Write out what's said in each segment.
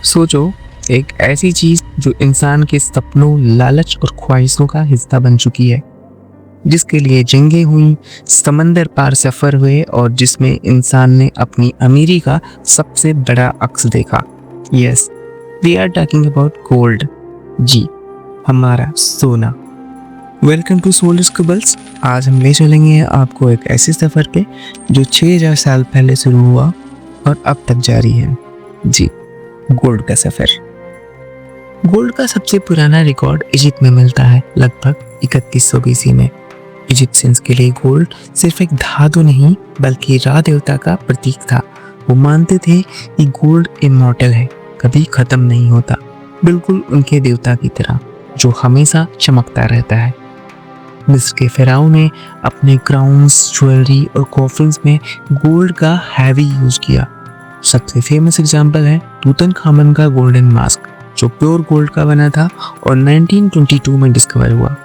सोचो, एक ऐसी चीज जो इंसान के सपनों, लालच और ख्वाहिशों का हिस्सा बन चुकी है, जिसके लिए जंगें हुई, समंदर पार सफर हुए और जिसमें इंसान ने अपनी अमीरी का सबसे बड़ा अक्स देखा। Yes, we are talking about gold. जी, हमारा सोना। Welcome to soul scribbles. आज हम ले चलेंगे आपको एक ऐसे सफर पे जो 6000 साल पहले शुरू हुआ और अब तक जारी है। जी, गोल्ड का सफर। गोल्ड का सबसे पुराना रिकॉर्ड इजिप्ट में मिलता है, लगभग 3100 BC में। इजिप्शियंस के लिए गोल्ड सिर्फ एक धातु नहीं बल्कि रा देवता का प्रतीक था। वो मानते थे कि गोल्ड इमॉर्टल है, कभी खत्म नहीं होता, बिल्कुल उनके देवता की तरह जो हमेशा चमकता रहता है। मिस्र के फिरौन ने अपने क्राउन्स, ज्वेलरी और कॉफिन्स में गोल्ड का हैवी यूज किया। सबसे फेमस एग्जाम्पल है तूतनखामन का गोल्डन मास्क, जो प्योर गोल्ड का बना था और 1922 में डिस्कवर हुआ।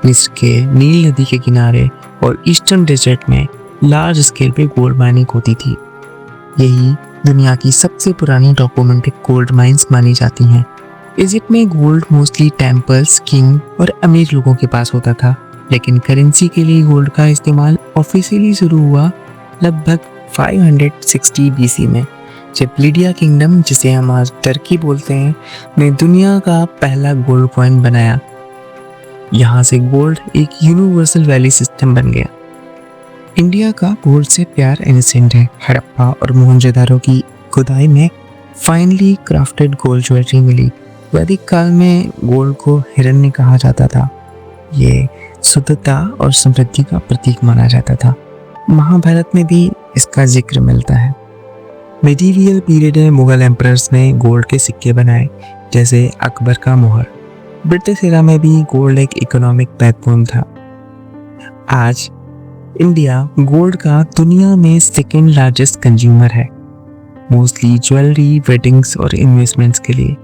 मिस्र के नील नदी के किनारे और ईस्टर्न डेजर्ट में लार्ज स्केल पे गोल्ड माइनिंग होती थी। यही दुनिया की सबसे पुरानी डॉक्यूमेंटेड गोल्ड माइंस मानी जाती हैं। इजिप्ट में गोल्ड मोस्टली टेम्पल्स, किंग और अमीर लोगों के पास होता था, लेकिन करेंसी के लिए गोल्ड का इस्तेमाल ऑफिशियली शुरू हुआ लगभग 560 BC में, जब लिडिया किंगडम, जिसे हम आज टर्की बोलते हैं, ने दुनिया का पहला गोल्ड कॉइन बनाया। यहाँ से गोल्ड एक यूनिवर्सल वैल्यू सिस्टम बन गया। इंडिया का गोल्ड से प्यार इनसेंट है। हड़प्पा और मोहनजोदारो की खुदाई में फाइनली क्राफ्टेड गोल्ड ज्वेलरी मिली। वैदिक काल में गोल्ड को हिरण्य कहा जाता था। ये शुद्धता और समृद्धि का प्रतीक माना जाता था। महाभारत में भी इसका जिक्र मिलता है। मेडिवियल पीरियड में मुगल एम्परर्स ने गोल्ड के सिक्के बनाए, जैसे अकबर का मोहर। ब्रिटिश एरा में भी गोल्ड एक इकोनॉमिक बैकबोन था। आज इंडिया गोल्ड का दुनिया में सेकेंड लार्जेस्ट कंज्यूमर है, मोस्टली ज्वेलरी, वेडिंग्स और इन्वेस्टमेंट्स के लिए।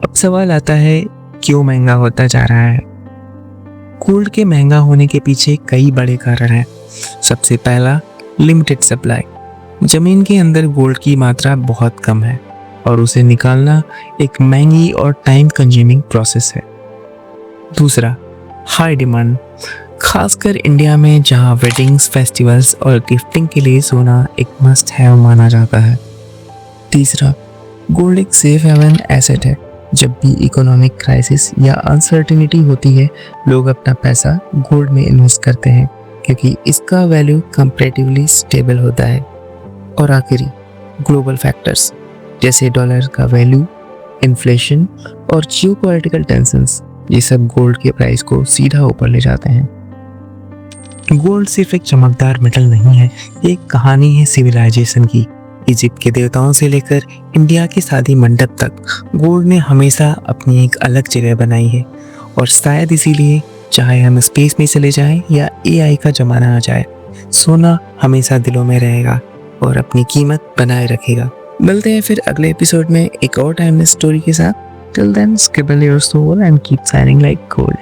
अब सवाल आता है, क्यों महंगा होता जा रहा है? गोल्ड के महंगा होने के पीछे कई बड़े कारण हैं। सबसे पहला, लिमिटेड सप्लाई। जमीन के अंदर गोल्ड की मात्रा बहुत कम है और उसे निकालना एक महंगी और टाइम कंज्यूमिंग प्रोसेस है। दूसरा, हाई डिमांड, खासकर इंडिया में जहां वेडिंग्स, फेस्टिवल्स और गिफ्टिंग के लिए सोना एक मस्ट हैव माना जाता है। तीसरा, गोल्ड एक सेफ हेवन एसेट है। जब भी इकोनॉमिक क्राइसिस या अनसर्टेनिटी होती है, लोग अपना पैसा गोल्ड में इन्वेस्ट करते हैं क्योंकि इसका वैल्यू कंपैरेटिवली स्टेबल होता है। और आखिरी, ग्लोबल फैक्टर्स जैसे डॉलर का वैल्यू, इन्फ्लेशन और जियोपॉलिटिकल टेंशंस, ये सब गोल्ड के प्राइस को सीधा ऊपर ले जाते हैं। गोल्ड सिर्फ एक चमकदार मेटल नहीं है, एक कहानी है सिविलाइजेशन की। इजिप्ट के देवताओं से लेकर इंडिया के शादी मंडप तक गोल्ड ने हमेशा अपनी एक अलग जगह बनाई है। और शायद इसीलिए चाहे हम स्पेस में चले जाएं या AI का जमाना आ जाए, सोना हमेशा दिलों में रहेगा और अपनी कीमत बनाए रखेगा। मिलते हैं फिर अगले एपिसोड में एक और टाइमलेस स्टोरी के साथ। Till then, scribble your soul and keep shining like gold.